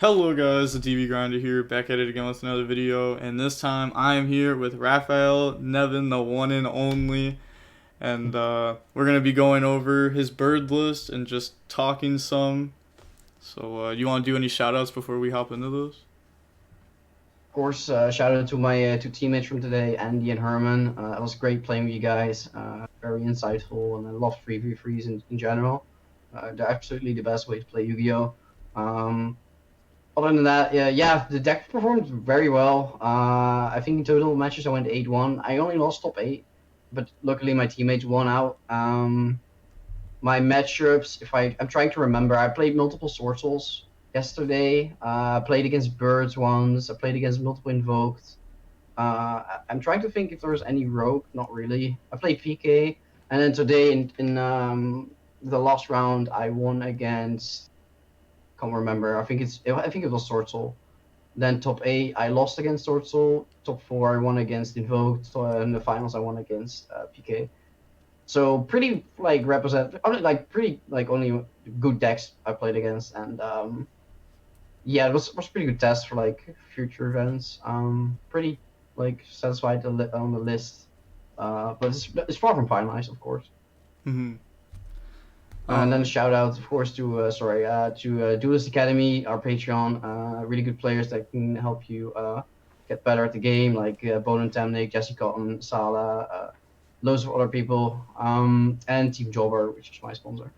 Hello guys, the TV Grinder here, back at it again with another video, and this time I am here with Raphael Neven, the one and only, and we're going to be going over his bird list and just talking some. So you want to do any shoutouts before we hop into this? Of course, shout out to my two teammates from today, Andy and Herman. It was great playing with you guys. Very insightful, and I love 3v3s in general. They're absolutely the best way to play Yu-Gi-Oh! Other than that, yeah, the deck performed very well. I think in total matches I went 8-1. I only lost top 8, but luckily my teammates won out. My matchups, I'm trying to remember, I played multiple Sorcels yesterday. I played against Birds once. I played against multiple Invoked. I'm trying to think if there was any Rogue. Not really. I played PK, and then today in the last round I won against. Can't remember. I think it was Sorcel. Then top 8 I lost against Sorcel. Top 4 I won against Invoked. So in the finals I won against PK. So pretty only good decks I played against, and yeah, it was pretty good test for like future events. Pretty satisfied on the list, but it's far from finalized, of course. Mm-hmm. And then a shout out, of course, to Duelist Academy, our Patreon. Really good players that can help you get better at the game, like Bonen Temnik, Jesse Cotton, Sala, loads of other people, and Team Jobber, which is my sponsor.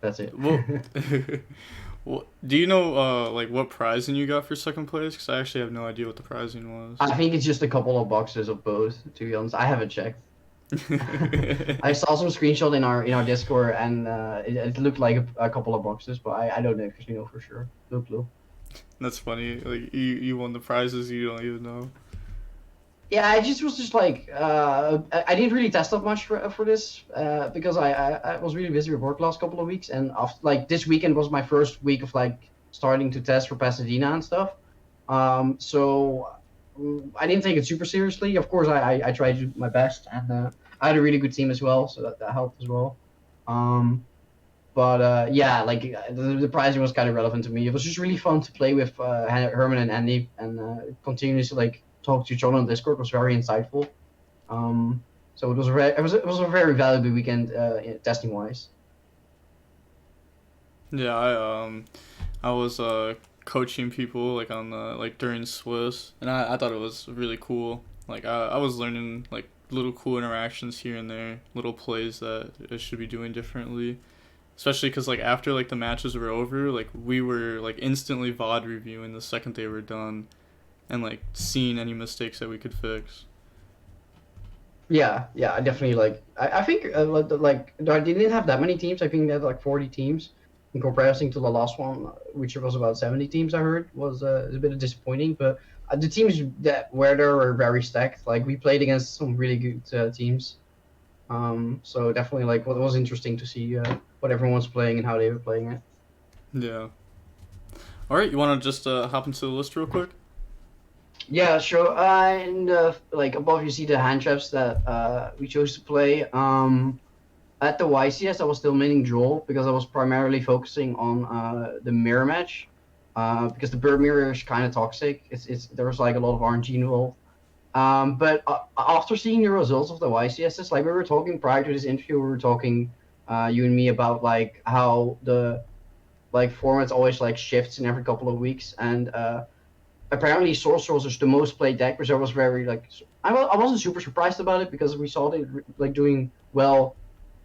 That's it. Well, do you know like what prizing you got for second place? Because I actually have no idea what the prizing was. I think it's just a couple of boxes of both. To be honest, I haven't checked. I saw some screenshot in our Discord, and it looked like a couple of boxes, but I don't actually know for sure. No clue. That's funny. Like you won the prizes you don't even know. Yeah, I just was just like I didn't really test up much for this because I was really busy with work last couple of weeks, and after like this weekend was my first week of like starting to test for Pasadena and stuff. So I didn't take it super seriously. Of course, I tried to do my best, and I had a really good team as well, so that helped as well. But yeah, like the pricing was kind of relevant to me. It was just really fun to play with Herman and Andy, and continuously like talk to each other on Discord was very insightful. So it was a very valuable weekend testing wise. Yeah, I was coaching people like on the like during Swiss, and I thought it was really cool. Like I was learning like little cool interactions here and there, little plays that I should be doing differently. Especially because like after like the matches were over, like we were like instantly VOD reviewing the second they were done, and like seeing any mistakes that we could fix. Yeah, I definitely I think I didn't have that many teams. I think they had like 40 teams in comparison to the last one, which was about 70 teams. I heard was a bit disappointing, but the teams that were there were very stacked. Like we played against some really good teams. So definitely like what was interesting to see what everyone was playing and how they were playing it. Yeah. All right, you want to just hop into the list real quick? Yeah, sure. And like above, you see the hand traps that we chose to play. At the YCS, I was still maining Joel because I was primarily focusing on the mirror match. Because the bird mirror is kind of toxic. There was like a lot of RNG involved. But after seeing the results of the YCSs, like we were talking prior to this interview, we were talking, you and me, about like how the like formats always like shifts in every couple of weeks, and apparently Sorcerers is the most played deck, which I was very like I wasn't super surprised about it because we saw it like doing well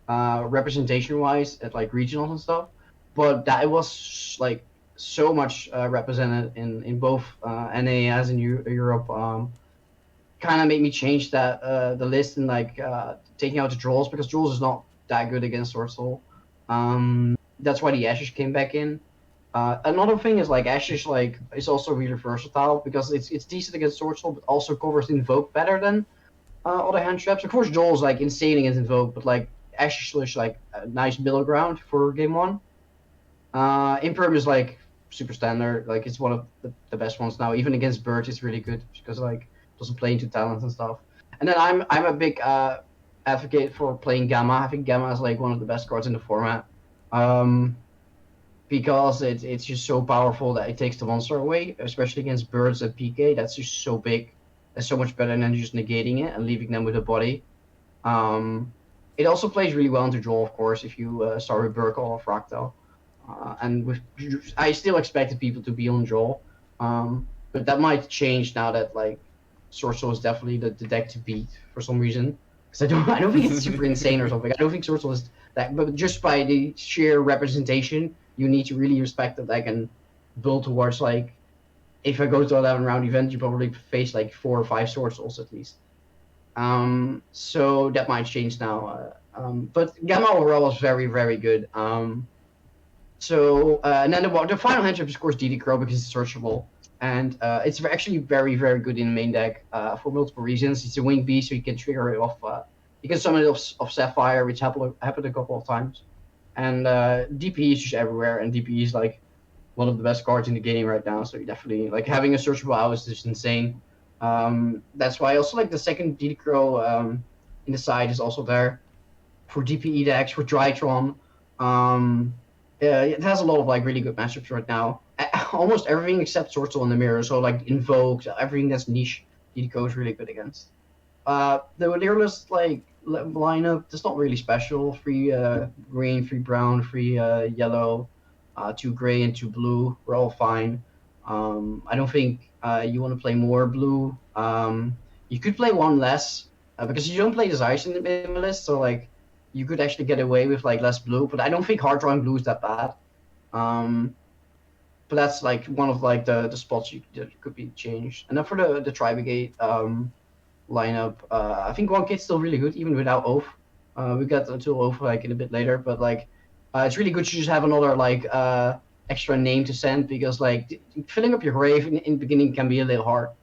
representation wise at like regionals and stuff, but that it was like so much represented in both NA as in Europe. Kind of made me change that the list and like taking out the draws because draws is not that good against Sorcerer. That's why the Ashes came back in. Another thing is like Ashes like is also really versatile because it's decent against Sorcerer, but also covers Invoke better than other hand traps. Of course, Joel is like insane against Invoke, but like Ashes is like a nice middle ground for game one. Imperm is like super standard. Like it's one of the best ones now. Even against Birds, it's really good because like doesn't play into talents and stuff. And then I'm a big advocate for playing Gamma. I think Gamma is like one of the best cards in the format. because it's just so powerful that it takes the monster away, especially against birds at PK. That's just so big. That's so much better than just negating it and leaving them with a body. It also plays really well into draw, of course, if you start with Burkle or Fractal. And with, I still expected people to be on draw, but that might change now that like Sorcerer is definitely the deck to beat for some reason. Because I don't think it's super insane or something. I don't think Sorcerer is that, but just by the sheer representation, you need to really respect that deck and build towards like. If I go to 11 round event, you probably face like 4 or 5 Sorcerers at least. So that might change now. But Gamma overall was very, very good. And then the final hand trap is of course dotKuro because it's searchable. And it's actually very, very good in main deck for multiple reasons. It's a wing B, so you can trigger it off. You can summon it off Sapphire, which happened a couple of times. And DP is just everywhere, and DP is like one of the best cards in the game right now. So you definitely like having a searchable AoE is just insane. That's why I also like the second dotKuro in the side is also there for DPE decks, for Drytron. It has a lot of like really good matchups right now. Almost everything except Sorcerer in the mirror. So like Invoke, everything that's niche, dotKuro is really good against. The Leerless like lineup, that's not really special. 3 green, 3 brown, 3 yellow, 2 gray and 2 blue. We're all fine. I don't think you want to play more blue. You could play 1 less because you don't play Desires in the list, so like you could actually get away with like less blue. But I don't think hard drawing blue is that bad. But that's like one of like the spots that could be changed. And then for the Tri-Brigade lineup, I think 1Kit's still really good even without Oath. We got until Oath like in a bit later, but like it's really good to just have another like extra name to send because like filling up your grave in the beginning can be a little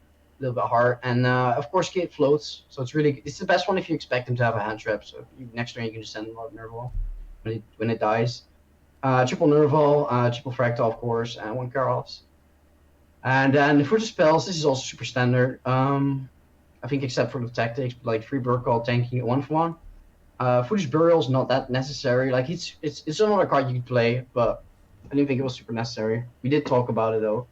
bit hard. And of course Kit floats, so it's the best one if you expect him to have a hand trap. So next turn you can just send him a Nerval when it dies. Triple Nerval, triple Fractal of course, and 1 Karos. And then for the spells, this is also super standard. I think except for the tactics, but like 3 Burkle tanking 1 for 1. Foolish Burial is not that necessary. Like it's another card you could play, but I didn't think it was super necessary. We did talk about it though.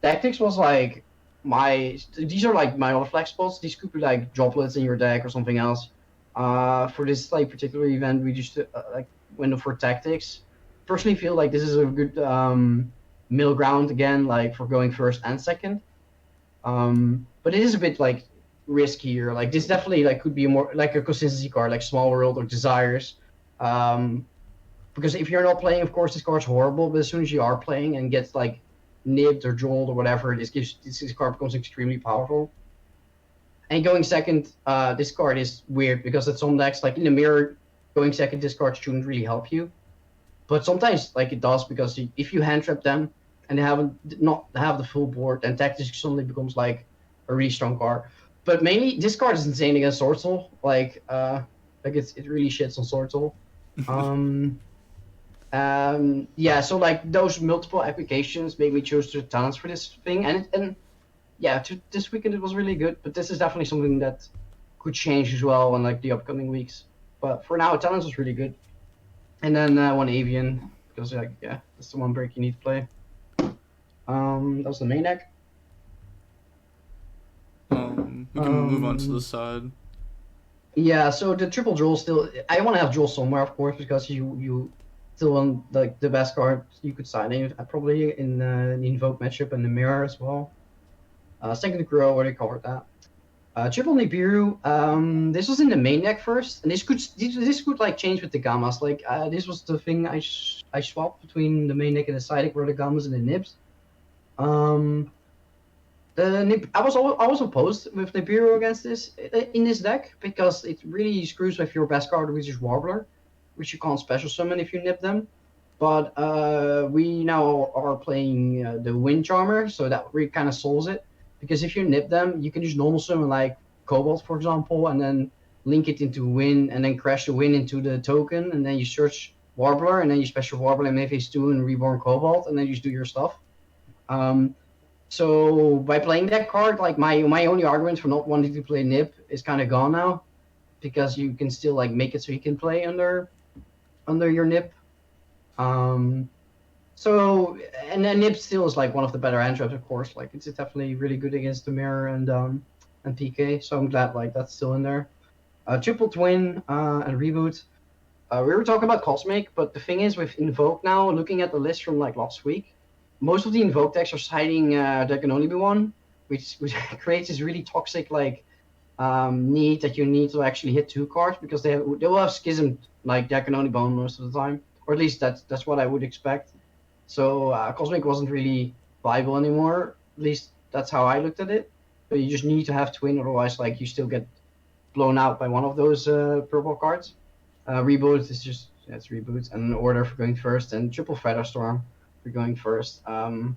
Tactics was like these are like my other flex spots. These could be like droplets in your deck or something else. For this like particular event, we just like went for tactics. Personally, feel like this is a good middle ground again, like for going first and second. But it is a bit like riskier. Like this definitely like could be more like a consistency card, like Small World or Desires. Because if you're not playing, of course, this card's horrible. But as soon as you are playing and gets like nibbed or jolt or whatever, this card becomes extremely powerful. And going second, this card is weird because at some decks, like in the mirror, going second, this card shouldn't really help you. But sometimes like it does because if you hand trap them and they not have the full board, then tactics suddenly becomes like a really strong card. But mainly this card is insane against Sorcerer. Like it really shits on Sorcerer. Yeah, so like those multiple applications made me choose the talents for this thing, and yeah, this weekend it was really good. But this is definitely something that could change as well in like the upcoming weeks. But for now, talents was really good. And then 1 Avian because like yeah, that's the one break you need to play. That was the main deck. We can move on to the side. Yeah, so the triple Joel still. I want to have Joel somewhere, of course, because you still want like the best card you could sign in, probably in the Invoke matchup and the Mirror as well. Second Grow, already covered that. Triple Nibiru. This was in the main deck first, and this could like change with the Gammas. Like this was the thing I swapped between the main deck and the side deck were the Gammas and the Nibs. I was opposed with Nibiru against this in this deck because it really screws with your best card, which is Warbler, which you can't special summon if you nib them. But we now are playing the Wind Charmer, so that really kind of solves it. Because if you nib them, you can just normal summon like Cobalt, for example, and then link it into Wind, and then crash the Wind into the token, and then you search Warbler, and then you special Warbler and maybe phase 2 and reborn Cobalt, and then you just do your stuff. So by playing that card, like my only argument for not wanting to play Nib is kind of gone now, because you can still like make it so you can play under your Nib. Um, so and then Nib still is like one of the better hand traps, of course. Like it's definitely really good against the mirror and PK. So I'm glad like that's still in there. Triple Twin and Reboot. We were talking about Cosmic, but the thing is with Invoke now, looking at the list from like last week, most of the Invoke decks are citing there can only be one, which creates this really toxic like need that you need to actually hit 2 cards because they will have Schism like there can only be one most of the time, or at least that's what I would expect. So Cosmic wasn't really viable anymore. At least that's how I looked at it. But you just need to have Twin, otherwise like you still get blown out by one of those purple cards. Reboot is just it's Reboot and Order for going first, and Triple Featherstorm for going first. I've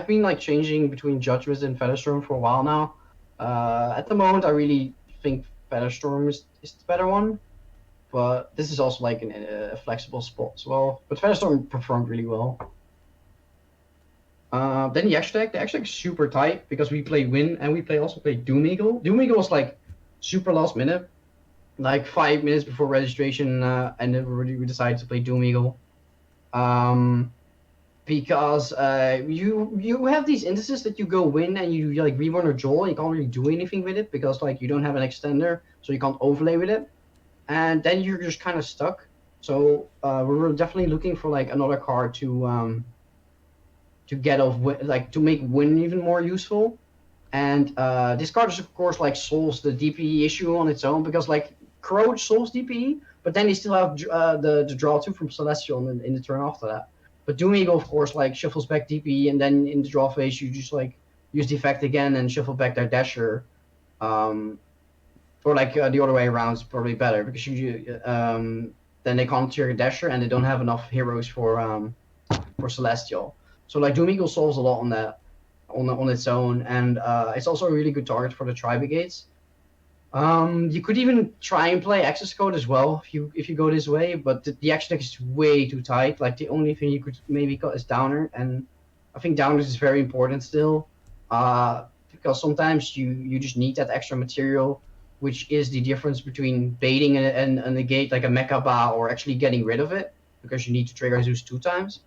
been like changing between Judgment and Featherstorm for a while now. At the moment, I really think Featherstorm is the better one, but this is also like a flexible spot as well. But Featherstorm performed really well. Then the extra deck is super tight because we play Win and we also play Doom Eagle. Doom Eagle was like super last minute, like 5 minutes before registration, and then we decided to play Doom Eagle. Because you have these instances that you go Win and you like Reborn or Joel, and you can't really do anything with it because like you don't have an extender, so you can't overlay with it, and then you're just kind of stuck. So we were definitely looking for like another card to get off like to make Win even more useful. And this card is of course like solves the DPE issue on its own because like Crow solves DPE, but then you still have the draw 2 from Celestial in the turn after that. But Doom Eagle, of course, like shuffles back DP, and then in the draw phase you just like use the effect again and shuffle back their Dasher. Or like the other way around is probably better because then they can't trigger Dasher and they don't have enough heroes for Celestial. So like Doom Eagle solves a lot on that on its own, and it's also a really good target for the Tri-Brigades. You could even try and play Access Code as well if you go this way, but the action deck is way too tight. Like the only thing you could maybe cut is Downer, and I think Downer is very important still, because sometimes you just need that extra material, which is the difference between baiting a negate like a Mecha Ba or actually getting rid of it, because you need to trigger Zeus 2 times.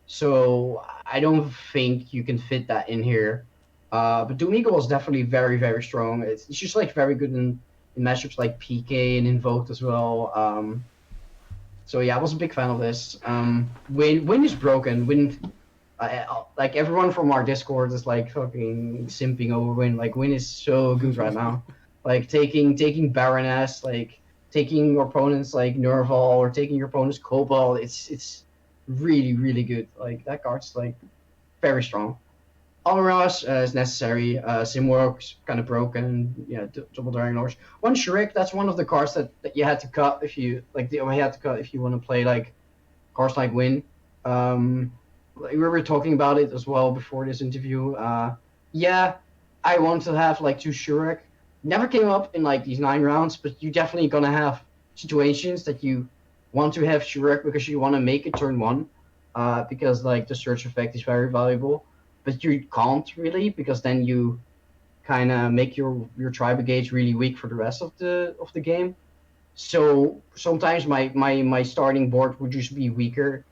So I don't think you can fit that in here. But Doom Eagle is definitely very, very strong. It's just like very good in matchups like PK and Invoked as well. So yeah, I was a big fan of this. Win is broken. Win, like everyone from our Discord is like fucking simping over Win. Like Win is so good right now. Like taking Baroness, like taking your opponents like Nerval or taking your opponents Cobalt. It's really, really good. Like that card's like very strong. Alras is necessary. Simwork's kind of broken. Yeah, double Daring Lords. One Shrek, that's one of the cards that you had to cut if you like. You had to cut if you want to play like cards like Win. We were talking about it as well before this interview. Yeah, I want to have like 2 Shurek. Never came up in like these 9 rounds, but you definitely gonna have situations that you want to have Shurek because you want to make it turn 1. Because like the search effect is very valuable. But you can't really because then you kind of make your Tri-Brigades really weak for the rest of the game. So sometimes my starting board would just be weaker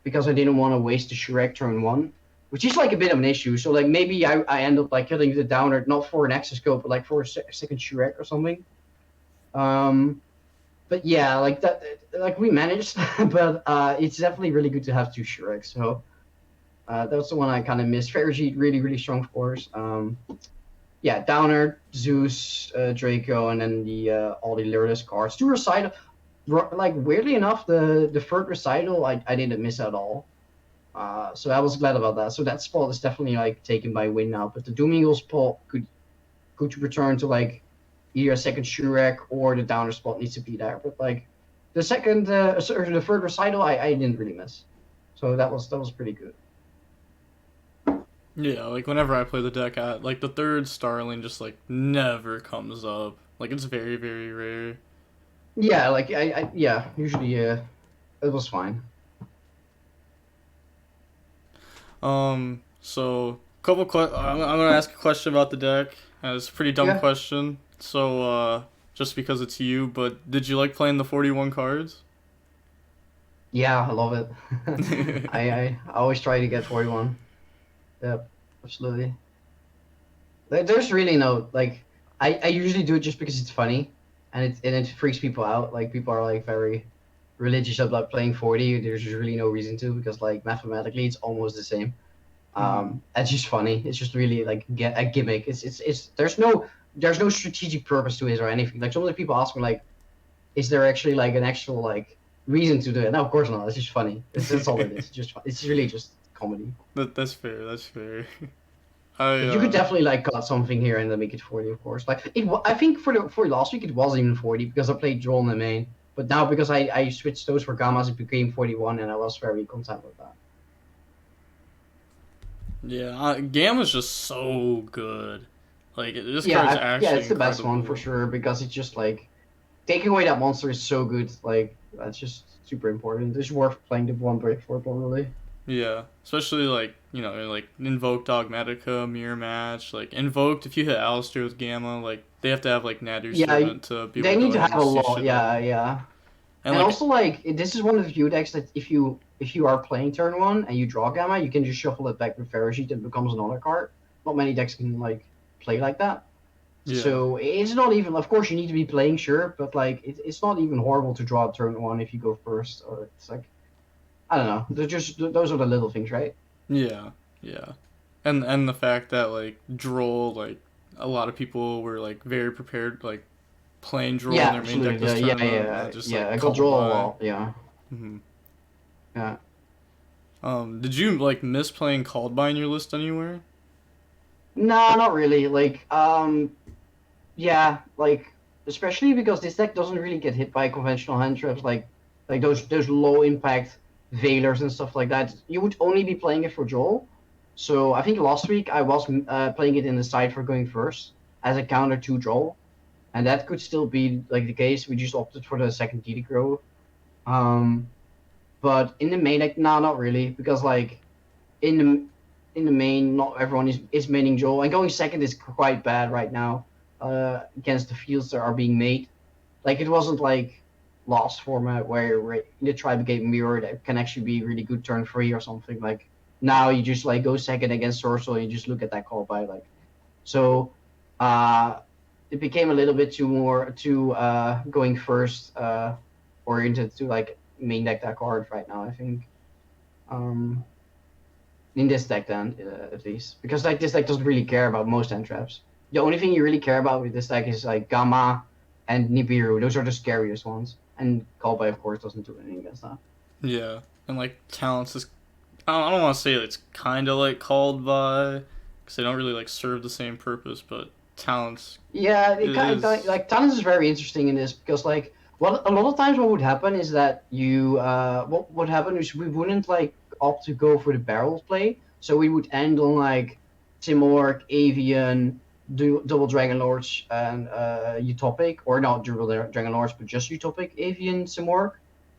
because I didn't want to waste the Shrek turn 1, which is like a bit of an issue. So like maybe I end up like killing the Downer not for an Access Scope but like for a second Shrek or something. But yeah, like that, like we managed, but it's definitely really good to have 2 Shreks. So. That's the one I kind of missed. Ferrigite, really, really strong, of course. Yeah, Downer, Zeus, Draco, and then all the Lourdes cards. 2 recital, like weirdly enough, the third recital I didn't miss at all. So I was glad about that. So that spot is definitely like taken by Win now. But the Doom Eagle spot could return to like either a second Shurek or the Downer spot needs to be there. But like the third recital I didn't really miss. So that was pretty good. Yeah, like whenever I play the deck, like the third Starling just like never comes up. Like it's very, very rare. Yeah, like yeah, usually it was fine. So I'm gonna ask a question about the deck. It's a pretty dumb question. So just because it's you, but did you like playing the 41 cards? Yeah, I love it. I always try to get 41. Yep, absolutely. There's really no like I usually do it just because it's funny and it freaks people out. Like people are like very religious about playing 40. There's really no reason to because like mathematically it's almost the same. Hmm. It's just funny. It's just really like a gimmick. It's there's no strategic purpose to it or anything. Like some of the people ask me like, is there actually like an actual like reason to do it? No, of course not. It's just funny. That's all it is. It's just fun. It's really just comedy. That's fair. That's fair. I But you could definitely like cut something here and then make it 40, of course. Like I think for last week it was even 40 because I played Droll in the main. But now because I switched those for gammas, it became 41, and I was very content with that. Yeah, Gamma's just so good. Like this Yeah, card's yeah, actually it's the best one for incredible. sure because it's just like taking away that monster is so good. Like that's just super important. It's worth playing the one break for probably. Yeah, especially like like Invoke Dogmatica, Mirror Match, like Invoked. If you hit Alistair with Gamma, like they have to have like Nadir Yeah, Servant to be able they to need go to ahead have and a see lot. shit out. Yeah, yeah. And And like also, like, this is one of the few decks that if you are playing turn one and you draw Gamma, you can just shuffle it back with Ferrosheet and it becomes another card. Not many decks can like play like that. yeah, So it's not even. Of course, you need to be playing, sure, but like it's not even horrible to draw turn one if you go first. Or it's like I don't know. They're just those are the little things, right? yeah, yeah, and the fact that like Droll, like a lot of people were like very prepared, like playing Droll in Yeah, their main deck absolutely. this Yeah, tournament, and that yeah, just yeah. like I got called draw a by. lot. Yeah, Hmm. yeah. Did you like miss playing Called by in your list anywhere? No, not really. Like, yeah, like especially because this deck doesn't really get hit by conventional hand traps like those low impact Veilers and stuff like that. You would only be playing it for Joel. So I think last week I was playing it in the side for going first as a counter to Joel, and that could still be like the case. We just opted for the second dotKuro. Um, but in the main deck, no, not really, because like in the in the main, not everyone is maining Joel, and going second is quite bad right now against the fields that are being made. Like it wasn't like last format where in the tribe game mirror that can actually be really good turn three or something. Like now you just like go second against Sorcerer and you just look at that call by like so. Uh, it became a little bit too going first oriented to like main deck that card right now. I think. Um, in this deck then at least because like this deck doesn't really care about most end traps. The only thing you really care about with this deck is like Gamma and Nibiru. Those are the scariest ones, and Callby of course doesn't do anything against that. Yeah, and like Talents is I don't want to say it's kind of like Called by because they don't really like serve the same purpose, but Talents Yeah, it kind of is like Talons is very interesting in this because like well a lot of times what would happen is that you what would happen is we wouldn't like opt to go for the barrel play, so we would end on like Timorc, Avian, double Dragon Lords, and Utopic, or not double Dragon Lords, but just Utopic, Avian, Timorc,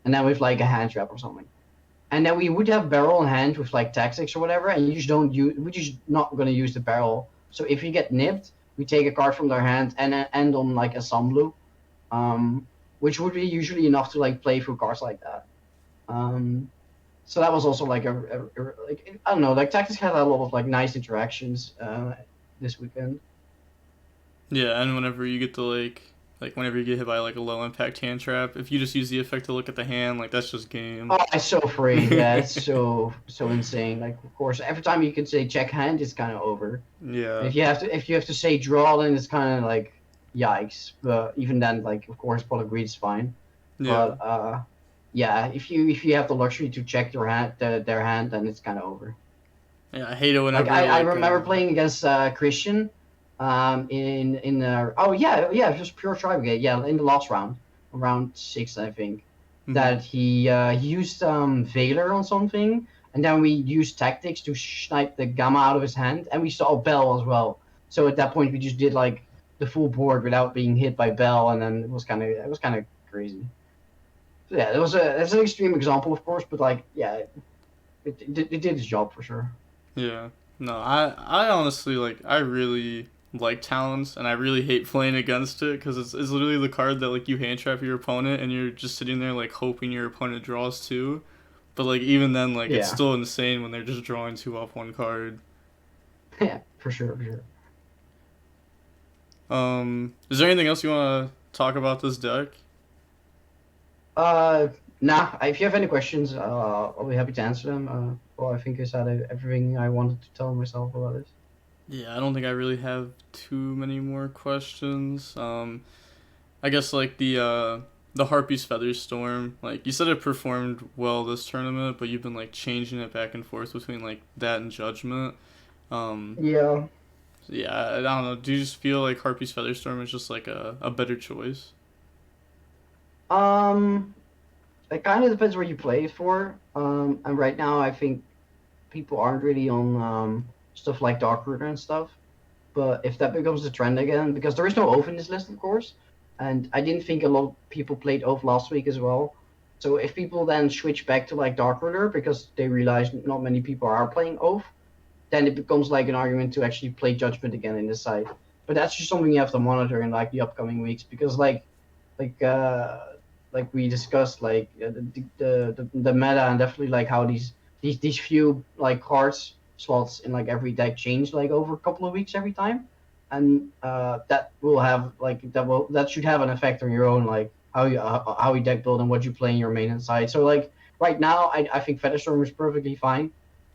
and then with like a hand trap or something. And then we would have barrel in hand with like tactics or whatever, and you just don't use. We're just not gonna use the barrel. So if you get nipped, we take a card from their hand and end on like a Sunblue, um, which would be usually enough to like play through cards like that. Um, so that was also like like I don't know, like tactics had a lot of like nice interactions this weekend. yeah, and whenever you get to like whenever you get hit by like a low impact hand trap, if you just use the effect to look at the hand, like that's just game. Oh, it's so free. Yeah, it's so insane. Like of course, every time you can say check hand, it's kind of over. And Yeah, if you have to say draw, then it's kind of like yikes. But even then, like of course, Polygreed is fine. yeah, But yeah, if you have the luxury to check their hand, then it's kind of over. yeah. I hate it Like whenever I remember playing against Christian, in oh yeah just pure tribe game, yeah, in the last round, round six I think, mhm. that he used Veiler on something, and then we used tactics to snipe the Gamma out of his hand, and we saw Bell as well. So at that point we just did like the full board without being hit by Bell, and then it was kind of crazy. So yeah, that's an extreme example of course, but like yeah, it did its job for sure. Yeah. No, I honestly like I really like Talons, and I really hate playing against it because it's literally the card that like you hand trap your opponent and you're just sitting there like hoping your opponent draws two. But like even then, like it's Yeah. still insane when they're just drawing two off one card. Yeah, for sure, for sure. Is there anything else you want to talk about this deck? Nah. If you have any questions, I'll be happy to answer them. Well, I think I said everything I wanted to tell myself about this. Yeah, I don't think I really have too many more questions. I guess like the Harpy's Feather Storm, like you said it performed well this tournament, but you've been like changing it back and forth between like that and Judgment. Yeah. Yeah, I don't know. Do you just feel like Harpy's Feather Storm is just like a better choice? Um, it kind of depends what you play it for. And right now I think people aren't really on stuff like Darkroot and stuff. But if that becomes a trend again, because there is no Oath in this list, of course, and I didn't think a lot of people played Oath last week as well. So if people then switch back to like Darkrooter because they realize not many people are playing Oath, then it becomes like an argument to actually play Judgment again in this side. But that's just something you have to monitor in like the upcoming weeks because like uh like we discussed the meta and definitely like how these few like cards slots in like every deck change like over a couple of weeks every time, and that will have like that should have an effect on your own like how you deck build and what you play in your main and side. So like right now I think Featherstorm is perfectly fine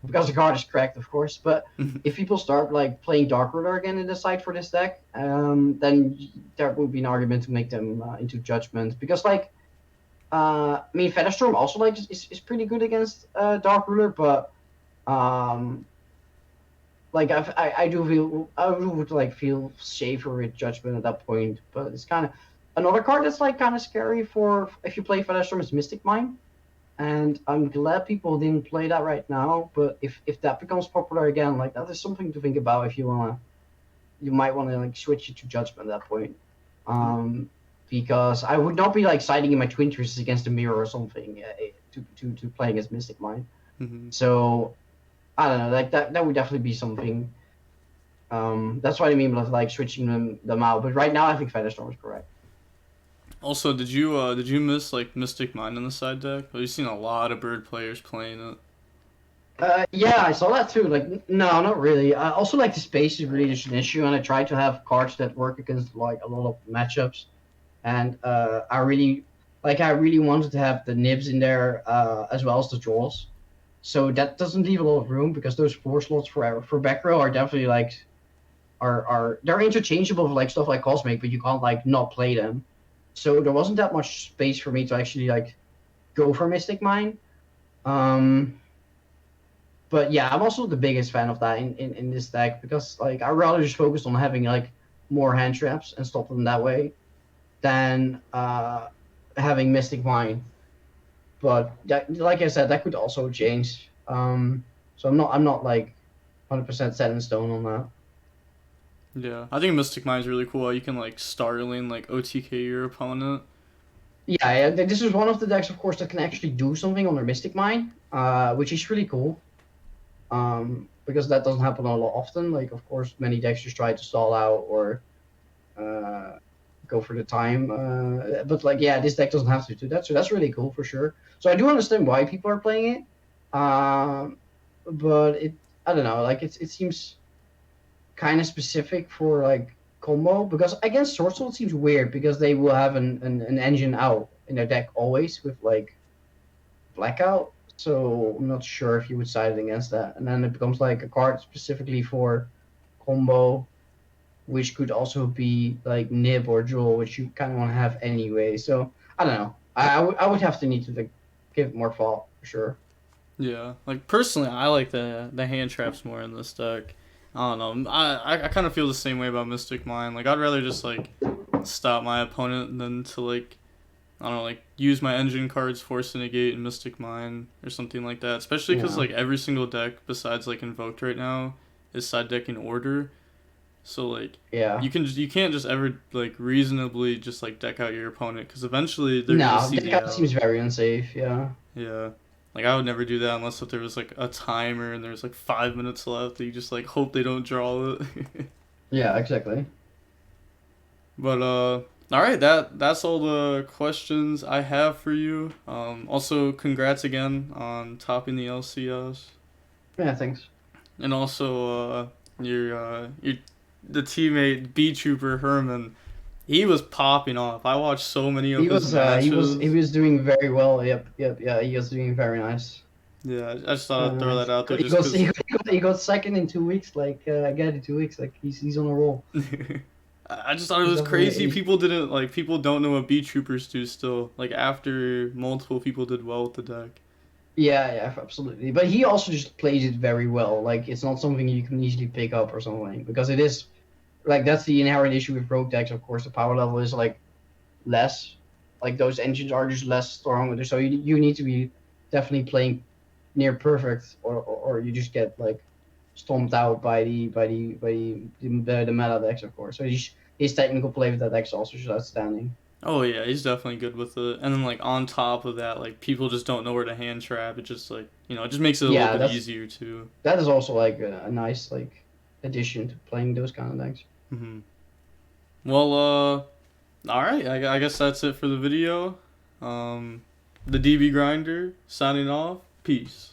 because the card is cracked, of course. But if people start like playing Dark Ruler again in the side for this deck, then there would be an argument to make them into Judgment because like I mean Featherstorm also like is pretty good against Dark Ruler, but like I do feel I would like feel safer with Judgment at that point. But it's kind of another card that's like kind of scary for if you play Featherstorm is Mystic Mine. And I'm glad people didn't play that right now. But if that becomes popular again, like that is something to think about if you might wanna like switch it to Judgment at that point. Because I would not be like siding in my Twin Trees against a mirror or something to play against Mystic Mine. Mm-hmm. So I don't know, like that would definitely be something. That's what I mean with like switching them out. But right now I think Featherstorm is correct. Also, did you miss like Mystic Mine in the side deck? You've seen a lot of bird players playing it. Yeah, I saw that too. Like, no, not really. Also, like the space is really just an issue, and I try to have cards that work against like a lot of matchups. And I really wanted to have the nibs in there as well as the draws. So that doesn't leave a lot of room because those 4 slots for back row are definitely like are they're interchangeable with like stuff like Cosmic, but you can't like not play them. So there wasn't that much space for me to actually like go for Mystic Mine. But yeah, I'm also the biggest fan of that in this deck because like I rather just focus on having like more hand traps and stop them that way than having Mystic Mine. But that, like I said, that could also change. So I'm not like 100% set in stone on that. Yeah, I think Mystic Mine is really cool. You can like Starling like OTK your opponent. Yeah, this is one of the decks, of course, that can actually do something on their Mystic Mine, which is really cool. Because that doesn't happen a lot often. Like, of course, many decks just try to stall out or go for the time. But like, yeah, this deck doesn't have to do that, so that's really cool for sure. So I do understand why people are playing it, but I don't know. Like, it seems kind of specific for like combo because against Sword Soul it seems weird because they will have an engine out in their deck always with like Blackout. So I'm not sure if you would side against that. And then it becomes like a card specifically for combo, which could also be like Nib or Jewel, which you kind of want to have anyway. So I don't know. I would have to need to like, give it more thought for sure. Yeah, like personally, I like the hand traps more in this deck. I don't know. I kind of feel the same way about Mystic Mine. Like I'd rather just like stop my opponent than to like I don't know, like use my engine cards, Force to Negate, and Mystic Mine or something like that. Especially because like every single deck besides like Invoked right now is side decking Order. So like you can't just ever like reasonably just like deck out your opponent because eventually they're gonna see the deck out seems very unsafe. Yeah. Yeah. Like I would never do that unless if there was like a timer and there's like 5 minutes left. You just like hope they don't draw it. Yeah, exactly. But all right, that's all the questions I have for you. Also, congrats again on topping the LCS, Yeah, thanks. and also your the teammate B Trooper Herman. He was popping off. I watched so many of He his was uh he was he matches. was doing very well. Yep. Yeah, he was doing very nice. Yeah, I just thought I'd Very throw that nice. out there He just got he because. got, he got second in 2 weeks. Like again in 2 weeks. Like he's on a roll. I just thought it He's was crazy. definitely People don't know what B Troopers do still. Like after multiple people did well with the deck. yeah, absolutely. But he also just plays it very well. Like it's not something you can easily pick up or something because it is like that's the inherent issue with rogue decks. Of course, the power level is like less. Like those engines are just less strong. So you need to be definitely playing near perfect, or you just get like stomped out by the meta decks, of course. So his technical play with that deck is also just outstanding. Oh yeah, he's definitely good with it. And then like on top of that, like people just don't know where to hand trap. It just like it just makes it a little Yeah, bit easier too. that is also like a nice like addition to playing those kind of decks. Hmm. Well, all right. I guess that's it for the video. The DB Grinder signing off. Peace.